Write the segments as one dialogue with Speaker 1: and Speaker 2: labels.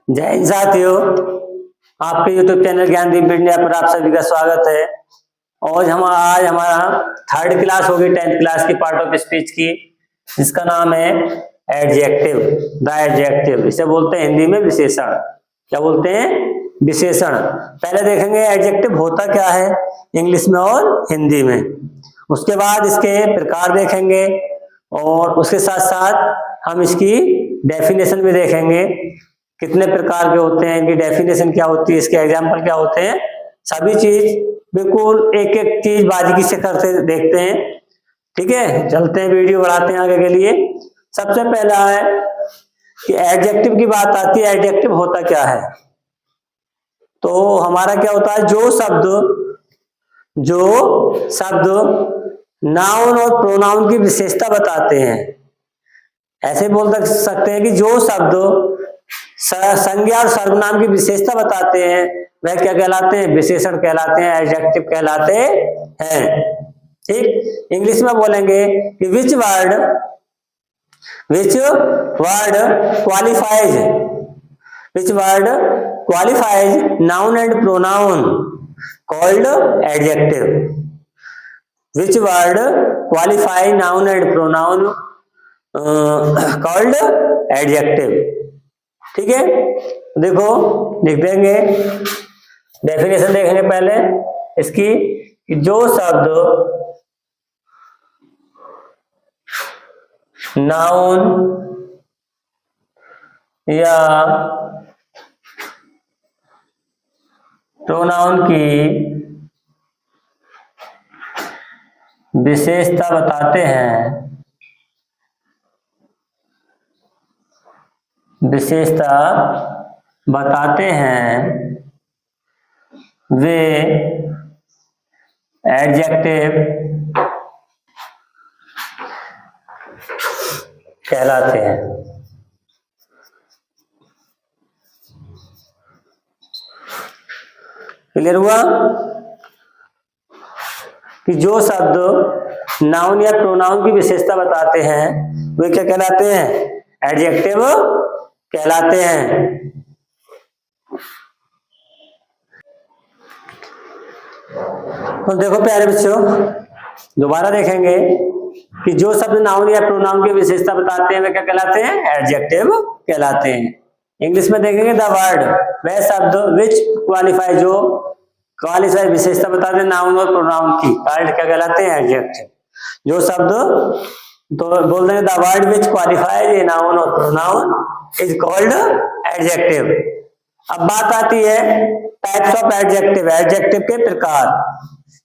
Speaker 1: जय हिंद साथियों, आपके YouTube चैनल ज्ञानदीप मीडिया पर आप सभी का स्वागत है। और आज हमारा थर्ड क्लास होगी 10th क्लास की पार्ट ऑफ स्पीच की, जिसका नाम है एडजेक्टिव। द एडजेक्टिव, इसे बोलते हैं हिंदी में विशेषण। क्या बोलते हैं? विशेषण। पहले देखेंगे एडजेक्टिव होता क्या है इंग्लिश में और हिंदी में। उसके बाद इसके प्रकार देखेंगे और उसके साथ साथ हम इसकी डेफिनेशन भी देखेंगे, कितने प्रकार के होते हैं, इनकी डेफिनेशन क्या होती है, इसके एग्जाम्पल क्या होते हैं। सभी चीज बिल्कुल एक एक चीज बारीकी से करते देखते हैं। ठीक है, चलते हैं, वीडियो बढ़ाते हैं आगे के लिए। सबसे पहला है कि एडजेक्टिव की बात आती है। एडजेक्टिव होता क्या है? तो हमारा क्या होता है, जो शब्द नाउन और प्रोनाउन की विशेषता बताते हैं। ऐसे बोल सकते हैं कि जो शब्द संज्ञा और सर्वनाम की विशेषता बताते हैं वह क्या कहलाते हैं? विशेषण कहलाते हैं, एडजेक्टिव कहलाते हैं। ठीक, इंग्लिश में बोलेंगे कि which word qualifies noun and pronoun called adjective. Which word qualify noun and pronoun called adjective. ठीक है, देखो लिख देंगे, डेफिनेशन देखेंगे पहले इसकी कि जो शब्द नाउन या प्रोनाउन की विशेषता बताते हैं वे एडजेक्टिव कहलाते हैं। क्लियर हुआ कि जो शब्द नाउन या प्रोनाउन की विशेषता बताते हैं वे क्या कहलाते हैं? एडजेक्टिव कहलाते हैं। तो देखो प्यारे बच्चों, दोबारा देखेंगे कि जो शब्द नाउन या प्रोनाउन की विशेषता बताते हैं वे क्या कहलाते हैं? एडजेक्टिव कहलाते हैं। इंग्लिश में देखेंगे द वर्ड, वह शब्द विच क्वालिफाई, जो क्वालिफाई विशेषता बताते हैं नाउन और प्रोनाउन की, कॉल्ड क्या कहलाते हैं? एडजेक्टिव। जो शब्द तो बोल रहे हैं the word which qualify noun और प्रोनाउन इज कॉल्ड एडजेक्टिव। अब बात आती है टाइप्स ऑफ एडजेक्टिव, एडजेक्टिव के प्रकार।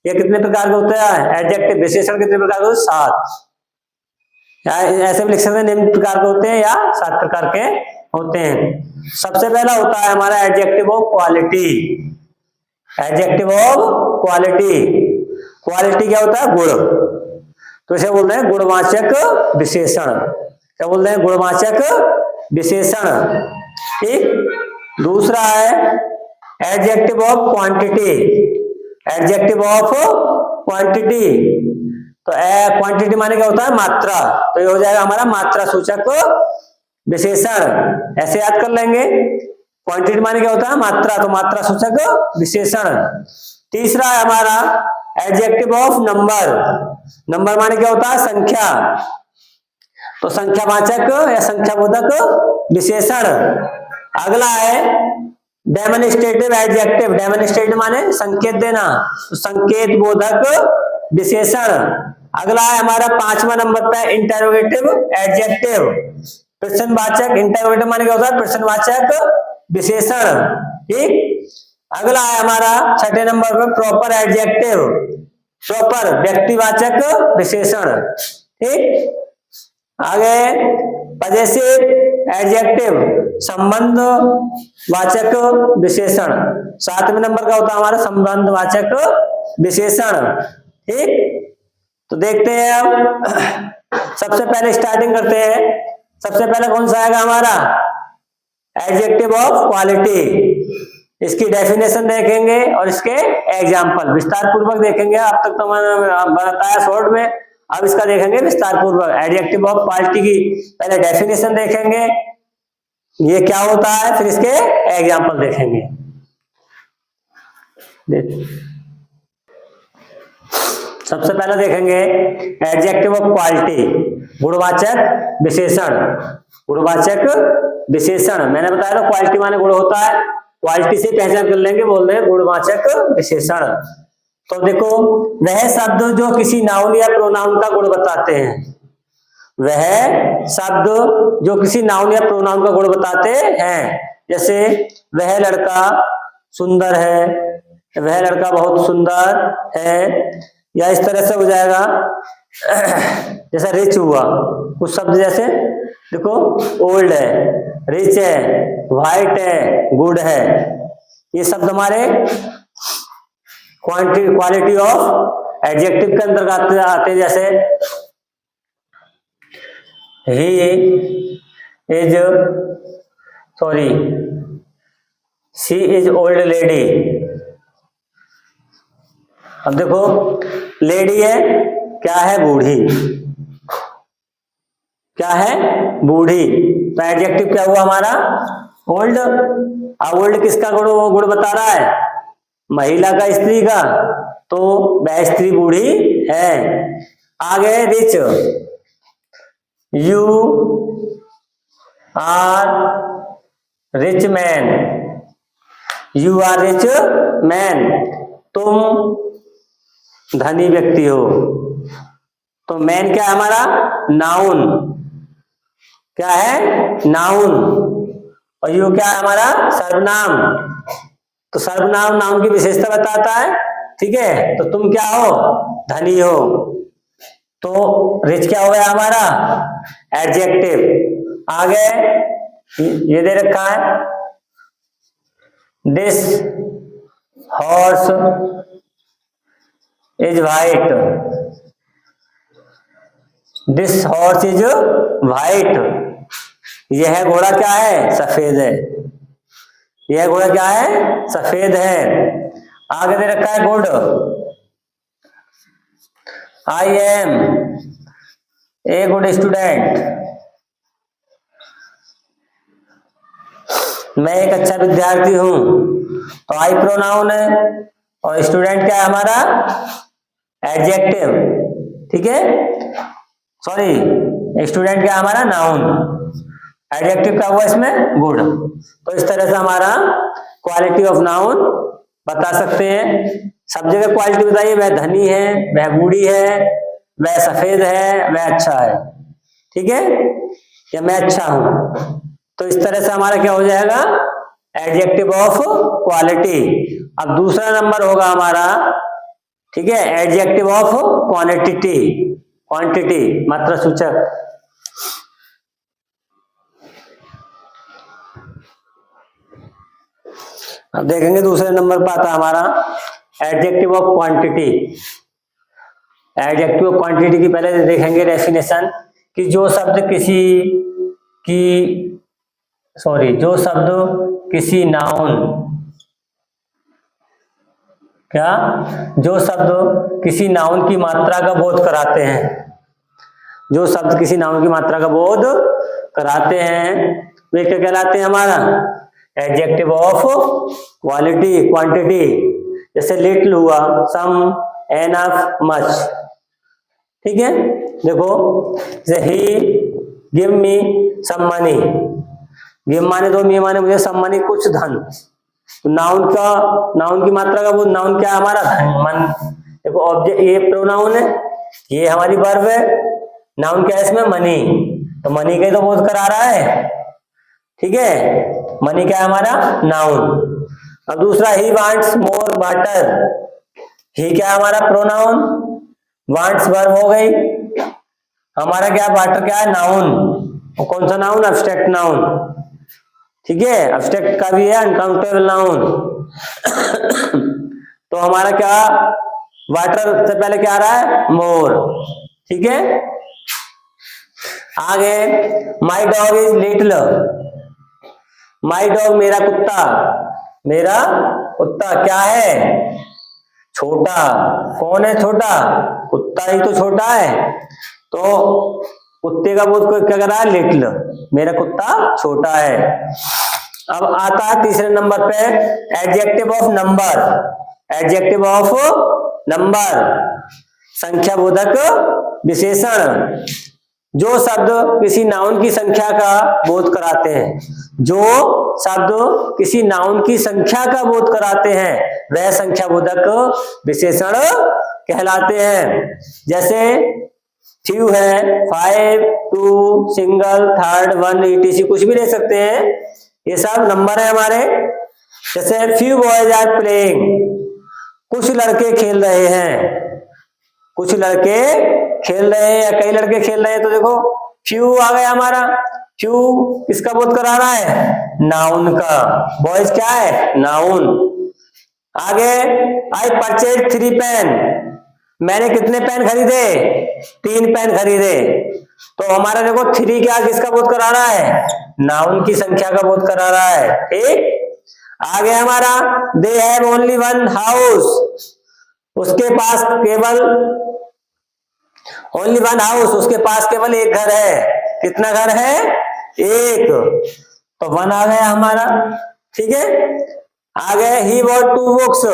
Speaker 1: ये कितने प्रकार के होते हैं? एडजेक्टिव विशेषण कितने प्रकार के होते हैं? 7। ऐसे भी लिख सकते हैं निम्न प्रकार के होते हैं या 7 प्रकार के होते हैं। सबसे पहला होता है हमारा adjective of quality. Adjective of quality, quality क्या होता है? गुण। तो इसे बोलते हैं गुणवाचक विशेषण। क्या बोलते हैं? गुणवाचक विशेषण। ठीक, दूसरा है adjective of quantity. Adjective of quantity, तो क्वांटिटी माने क्या होता है? मात्रा। तो ये हो जाएगा हमारा मात्रा सूचक विशेषण। ऐसे याद कर लेंगे, क्वांटिटी माने क्या होता है? मात्रा, तो मात्रा सूचक विशेषण। तीसरा है हमारा एडजेक्टिव ऑफ नंबर। नंबर माने क्या होता है? संख्या, तो संख्यावाचक या संख्याबोधक विशेषण। अगला है डेमोन्स्ट्रेटिव एडजेक्टिव। डेमोन्स्ट्रेटिव माने संकेत देना, तो संकेत बोधक विशेषण। अगला है हमारा 5वां नंबर पे इंटरोगेटिव एडजेक्टिव, प्रश्नवाचक। इंटरोगेटिव माने क्या होता है? प्रश्नवाचक विशेषण। ठीक, अगला है हमारा 6ठे नंबर पे प्रॉपर एडजेक्टिव, प्रॉपर व्यक्तिवाचक विशेषण। ठीक, आगे पजेसिव एडजेक्टिव, संबंध वाचक विशेषण। 7वें नंबर का होता है हमारा संबंधवाचक विशेषण। ठीक, तो देखते हैं अब सबसे पहले स्टार्टिंग करते हैं। सबसे पहले कौन सा आएगा हमारा? Adjective of quality. इसकी डेफिनेशन देखेंगे और इसके एग्जाम्पल विस्तार पूर्वक देखेंगे। अब तक तो मैंने बताया शॉर्ट में, अब इसका देखेंगे विस्तार पूर्वक। एडजेक्टिव ऑफ क्वालिटी की पहले डेफिनेशन देखेंगे, ये क्या होता है, फिर इसके एग्जाम्पल देखेंगे। सबसे पहले देखेंगे एडजेक्टिव ऑफ क्वालिटी, गुणवाचक विशेषण। गुणवाचक विशेषण मैंने बताया था क्वालिटी माने गुण होता है, क्वालिटी से पहचान कर लेंगे, बोल रहे हैं गुणवाचक विशेषण। तो देखो, वह शब्द जो किसी नाउन या प्रोनाउन का गुण बताते हैं, वह शब्द जो किसी नाउन या प्रोनाउन का गुण बताते हैं, जैसे वह लड़का सुंदर है, वह लड़का बहुत सुंदर है, या इस तरह से हो जाएगा। जैसे रिच हुआ, कुछ शब्द जैसे देखो, ओल्ड है, रिच है, वाइट है, गुड है, ये शब्द हमारे क्वालिटी ऑफ एडजेक्टिव के अंतर्गत आते हैं। जैसे शी इज ओल्ड लेडी। अब देखो, लेडी है, क्या है, बूढ़ी, क्या है, बूढ़ी, तो एडजेक्टिव क्या हुआ हमारा, ओल्ड। अब ओल्ड किसका गुण बता रहा है, महिला का, स्त्री का, तो वह स्त्री बूढ़ी है। आगे rich, you are rich man, you are rich man, तुम धनी व्यक्ति हो। तो मैन क्या है हमारा, नाउन, क्या है, नाउन, और यू क्या है हमारा, सर्वनाम। तो सर्वनाम नाउन की विशेषता बताता है, ठीक है। तो तुम क्या हो, धनी हो, तो रिच क्या हो गया हमारा, एडजेक्टिव। आगे ये दे रखा है, this horse is white, this horse is white, यह घोड़ा क्या है, सफेद है, यह घोड़ा क्या है, सफेद है। आगे दे रखा है good, I am a good student, मैं एक अच्छा विद्यार्थी हूं। तो आई प्रोनाउन है और स्टूडेंट क्या है हमारा, एडजेक्टिव, ठीक है। सॉरी, स्टूडेंट क्या है हमारा, नाउन, एडजेक्टिव क्या हुआ इसमें, गुड। तो इस तरह से हमारा क्वालिटी ऑफ नाउन बता सकते हैं। सब जगह क्वालिटी बताइए, वह धनी है, वह बूढ़ी है, वह सफेद है, वह अच्छा है, ठीक है, या मैं अच्छा हूं। तो इस तरह से हमारा क्या हो जाएगा, एडजेक्टिव ऑफ क्वालिटी। अब दूसरा नंबर होगा हमारा, ठीक है, एडजेक्टिव ऑफ क्वांटिटी, क्वांटिटी मात्रा सूचक। अब देखेंगे दूसरे नंबर पर आता हमारा adjective of quantity. Adjective of quantity की पहले देखेंगे डेफिनेशन, कि जो शब्द किसी नाउन, जो शब्द किसी नाउन की मात्रा का बोध कराते हैं, जो शब्द किसी नाउन की मात्रा का बोध कराते हैं, वे क्या कहलाते हैं हमारा, एडजेक्टिव ऑफ क्वालिटी, क्वांटिटी। जैसे लिटिल हुआ, सम, एनफ, मच, ठीक है। देखो, he give me some money, give माने दो, मी माने मुझे, सम मनी कुछ धन। तो नाउन की मात्रा का वो नाउन क्या है हमारा, धन, मन। देखो ऑब्जेक्ट, ये प्रोनाउन है, ये हमारी वर्ब है, नाउन क्या है इसमें, मनी, तो मनी का ही तो बोध करा रहा है, ठीक है, मनी क्या है हमारा, नाउन। अब दूसरा, ही वांट्स मोर वाटर, ही क्या है हमारा, प्रोनाउन, वांट्स वर्ब हो गई, हमारा क्या, वाटर क्या है, नाउन, और कौन सा नाउन, एब्स्ट्रैक्ट नाउन, ठीक है, एब्स्ट्रैक्ट का भी है, अनकाउंटेबल नाउन। तो हमारा क्या, वाटर से पहले क्या आ रहा है, मोर, ठीक है। आगे, my dog is little, my dog मेरा कुत्ता क्या है, छोटा। कौन है छोटा, कुत्ता ही तो छोटा है। तो कुत्ते का बोध क्या कर रहा है, लिटिल, मेरा कुत्ता छोटा है। अब आता है तीसरे नंबर पे adjective of number. Adjective of number, संख्या बोधक विशेषण। जो शब्द किसी नाउन की संख्या का बोध कराते हैं, जो शब्द किसी नाउन की संख्या का बोध कराते हैं, वह संख्या बोधक विशेषण कहलाते हैं। जैसे फ्यू है, 5, 2, सिंगल, थर्ड, 1, etc कुछ भी ले सकते हैं, ये सब नंबर है हमारे। जैसे फ्यू बॉयज आर प्लेइंग, कुछ लड़के खेल रहे हैं, कुछ लड़के खेल रहे हैं या कई लड़के खेल रहे हैं, तो देखो फ्यू आ गया हमारा। फ्यू किसका बोध करा रहा है, नाउन का। बॉयज क्या है, नाउन। आगे आई परचेज 3 पेन, मैंने कितने पेन खरीदे, 3 पेन खरीदे। तो हमारा देखो 3 क्या किसका बोध करा रहा है, नाउन की संख्या का बोध करा रहा है। ठीक, आगे हमारा दे हैव ओनली 1 हाउस, उसके पास केवल ओनली 1 हाउस, उसके पास केवल एक घर है। कितना घर है, एक, तो 1 आ गया हमारा। ठीक है, आगे ही बॉट 2 बुक्स,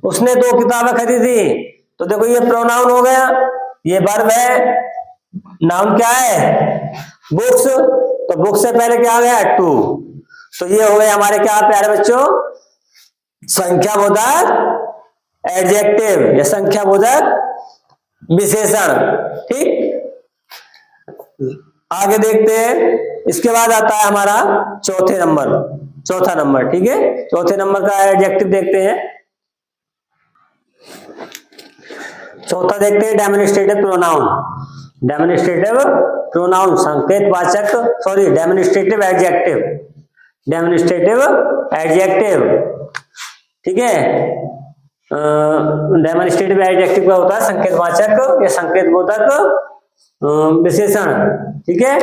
Speaker 1: उसने 2 किताबें खरीदी। तो देखो ये प्रोनाउन हो गया, ये वर्ब है, नाउन क्या है, बुक्स, तो बुक्स से पहले क्या आ गया, 2। तो ये हो गए हमारे क्या प्यारे बच्चों, संख्या बोधक एडजेक्टिव या संख्या बोधक विशेषण। ठीक, आगे देखते हैं। इसके बाद आता है हमारा चौथा नंबर। ठीक है, चौथे नंबर का एडजेक्टिव देखते हैं। चौथा देखते हैं डेमोन्स्ट्रेटिव प्रोनाउन। डेमोन्स्ट्रेटिव प्रोनाउन संकेतवाचक, sorry demonstrative adjective, demonstrative adjective. ठीक है, डेमोन्स्ट्रेटिव एडजेक्टिव का होता है संकेतवाचक या संकेतबोधक विशेषण। ठीक है,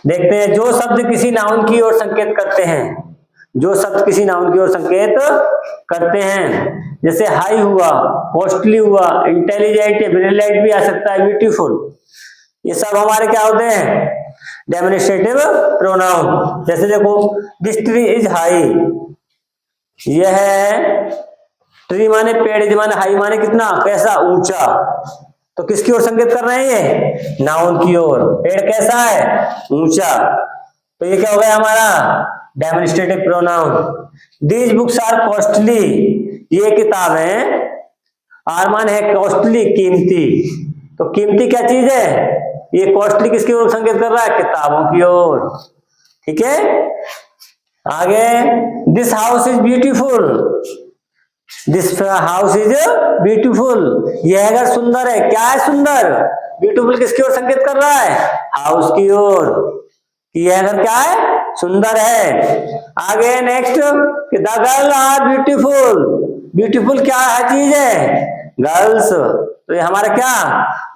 Speaker 1: देखते हैं। जो शब्द किसी नाउन की ओर संकेत करते हैं, जो शब्द किसी नाउन की ओर संकेत करते हैं, जैसे हाई हुआ, कॉस्टली हुआ, इंटेलिजेंट, ब्रिलियंट भी आ सकता है, ब्यूटीफुल, ये सब हमारे क्या होते हैं, डेमोन्स्ट्रेटिव प्रोनाउन। जैसे देखो दिस ट्री इज हाई, यह है, ट्री माने पेड़, इज माने हाई माने कितना, कैसा, ऊंचा। तो किसकी ओर संकेत कर रहे हैं, ये नाउन की ओर। पेड़ कैसा है, ऊंचा, तो ये क्या हो गया हमारा demonstrative pronoun. These books are costly, ये किताबें, आर मान है कॉस्टली, कीमती, तो कीमती क्या चीज है, ये कॉस्टली किसकी ओर संकेत कर रहा है, किताबों की ओर। ठीक है, आगे this house is beautiful, this house is beautiful, यह घर सुंदर है। क्या है सुंदर, ब्यूटीफुल किसकी ओर संकेत कर रहा है, हाउस की ओर, कि यह घर क्या है, सुंदर है। आगे next, the girl are beautiful, beautiful क्या है चीज है, गर्ल्स, तो ये हमारा क्या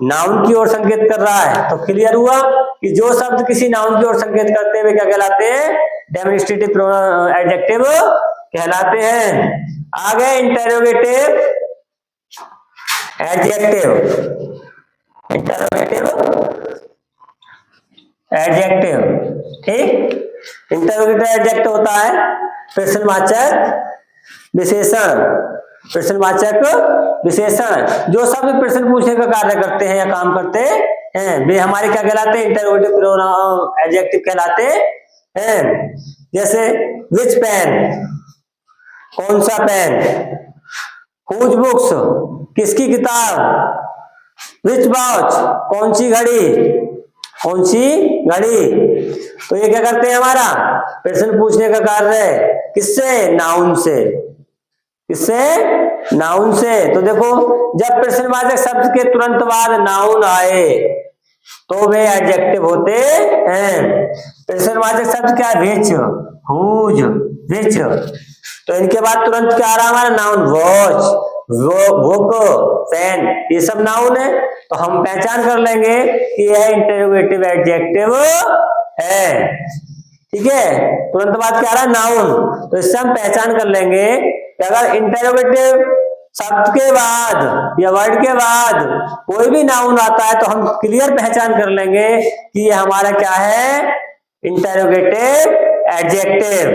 Speaker 1: नाउन की ओर संकेत कर रहा है। तो क्लियर हुआ कि जो शब्द किसी नाउन की ओर संकेत करते हुए क्या कहलाते हैं, डेमोन्स्ट्रेटिव एडजेक्टिव कहलाते हैं। आगे इंटेरोगेटिव एडजेक्टिव, इंटेरोगेटिव एडजेक्टिव। ठीक, इंटेरोगेटिव एडजेक्टिव होता है प्रश्नवाचक विशेषण। प्रश्नवाचक विशेषण, जो शब्द प्रश्न पूछने का कार्य करते हैं या काम करते हैं, वे हमारे क्या कहलाते हैं, इंटेरोगेटिव एडजेक्टिव कहलाते हैं। जैसे विच पेन, कौन सा पेन, हुज बुक्स, किसकी किताब, विच वॉच, कौन सी घड़ी, कौन सी घड़ी। तो ये क्या करते हैं, हमारा प्रश्न पूछने का कार्य है, किससे, नाउन से, किससे, नाउन से। तो देखो जब प्रश्नवाचक शब्द के तुरंत बाद नाउन आए तो वे एडजेक्टिव होते हैं। प्रश्नवाचक शब्द क्या है, विच, हुज, विच, तो इनके बाद तुरंत क्या आ रहा है हमारा नाउन, वॉच, बुक, पेन, ये सब नाउन है। तो हम पहचान कर लेंगे कि यह इंटेरोगेटिव एडजेक्टिव है। ठीक है, तुरंत बाद क्या आ रहा है, नाउन, तो इससे हम पहचान कर लेंगे कि अगर इंटेरोगेटिव शब्द के बाद या वर्ड के बाद कोई भी नाउन आता है तो हम क्लियर पहचान कर लेंगे कि ये हमारा क्या है, इंटरोगेटिव एडजेक्टिव।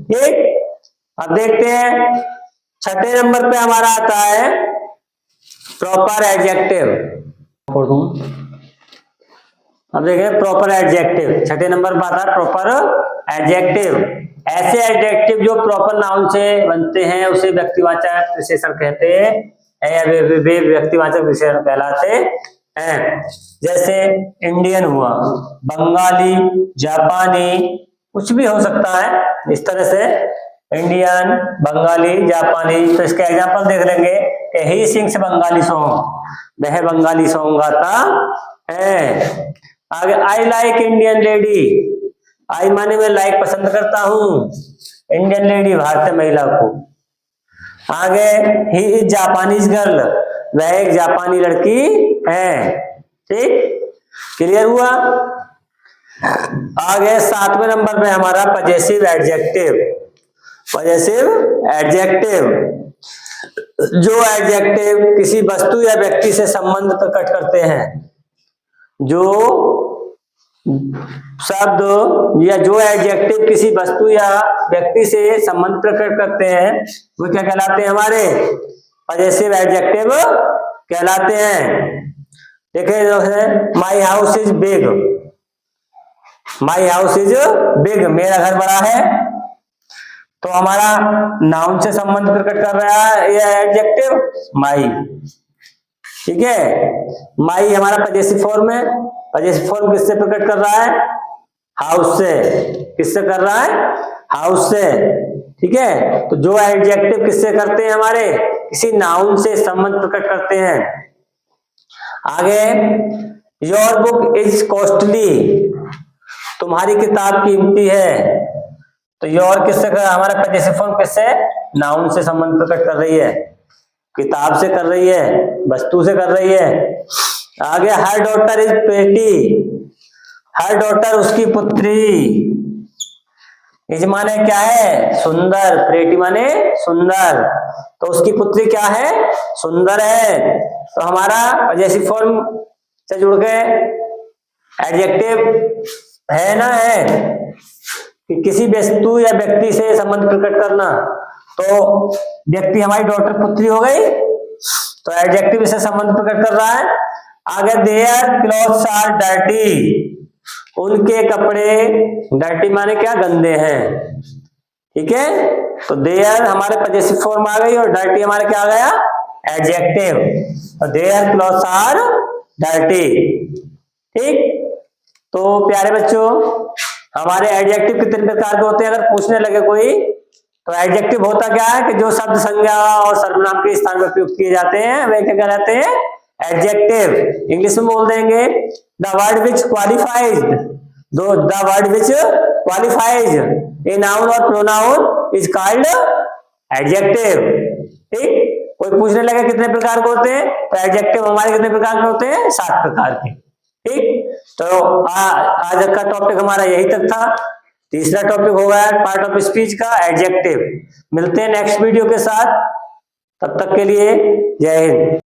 Speaker 1: ठीक, अब देखते हैं छठे नंबर पे हमारा आता है प्रॉपर एडजेक्टिव। अब देखें प्रॉपर एडजेक्टिव, छठे नंबर पर आता है प्रॉपर एडजेक्टिव। ऐसे एडजेक्टिव जो प्रॉपर नाउन से बनते हैं उसे व्यक्तिवाचक विशेषण कहते हैं या वे व्यक्तिवाचक विशेषण कहलाते हैं। जैसे इंडियन हुआ, बंगाली, जापानी, कुछ भी हो सकता है इस तरह से, इंडियन, बंगाली, जापानी। तो इसके एग्जांपल देख लेंगे कि ही सिंग्स बंगाली सॉन्ग, वह बंगाली सॉन्ग गाता है। आगे आई लाइक इंडियन लेडी, आई माने मैं लाइक पसंद करता हूं, इंडियन लेडी भारतीय महिला को। आगे ही इज जापानीज गर्ल, वह एक जापानी लड़की है। ठीक, क्लियर हुआ। आगे सातवें नंबर पे हमारा पजेसिव एडजेक्टिव। पजेसिव एडजेक्टिव, जो एडजेक्टिव किसी वस्तु या व्यक्ति से संबंध प्रकट करते हैं, जो शब्द या जो एडजेक्टिव किसी वस्तु या व्यक्ति से संबंध प्रकट करते हैं वो क्या कहलाते हैं, हमारे पजेसिव एडजेक्टिव कहलाते हैं। देखिए जो है my house is big, my house is big, मेरा घर बड़ा है, तो हमारा नाउन से संबंध प्रकट कर रहा है यह एडजेक्टिव माई। ठीक है, माई हमारा पजेसिव फॉर्म है। पजेसिव फॉर्म किससे प्रकट कर रहा है, हाउस से। किससे कर रहा है, हाउस से। ठीक है, तो जो एडजेक्टिव किससे करते हैं, हमारे किसी नाउन से संबंध प्रकट करते हैं। आगे योर बुक इज कॉस्टली, तुम्हारी किताब कीमती है, तो योर किससे कर, हमारा पजेसिव फॉर्म किससे, नाउन से संबंध प्रकट कर रही है, किताब से कर रही है, वस्तु से कर रही है। आगे her daughter is pretty, her daughter उसकी पुत्री, इज माने क्या है, सुंदर, प्रेटी माने सुंदर, तो उसकी पुत्री क्या है, सुंदर है। तो हमारा पजेसिव फॉर्म से जुड़ के एडजेक्टिव है ना, है कि किसी वस्तु या व्यक्ति से संबंध प्रकट करना, तो व्यक्ति हमारी डॉटर पुत्री हो गई, तो एडजेक्टिव इसे संबंध प्रकट कर रहा है। आगे देयर क्लॉथ्स आर डर्टी, उनके कपड़े, डर्टी माने क्या, गंदे हैं। ठीक है, तो देयर हमारे पजेसिव फॉर्म आ गई और डर्टी हमारे क्या आ गया, एडजेक्टिव। तो देयर क्लॉथ्स आर डर्टी। ठीक, तो प्यारे बच्चों हमारे एडजेक्टिव कितने प्रकार के होते हैं, अगर पूछने लगे कोई, तो एडजेक्टिव होता क्या है कि जो शब्द संज्ञा और सर्वनाम के स्थान पर प्रयुक्त किए जाते हैं वे क्या कहलाते हैं, एडजेक्टिव। इंग्लिश में बोल देंगे the word which qualifies, the word which qualifies a noun और प्रोनाउन इज कॉल्ड एडजेक्टिव। ठीक, कोई पूछने लगे कितने प्रकार के होते हैं, तो एडजेक्टिव हमारे कितने प्रकार के होते हैं, 7 प्रकार के। ठीक, तो आज का टॉपिक हमारा यही तक था। तीसरा टॉपिक हो गया पार्ट ऑफ स्पीच का एडजेक्टिव। मिलते हैं नेक्स्ट वीडियो के साथ, तब तक के लिए जय हिंद।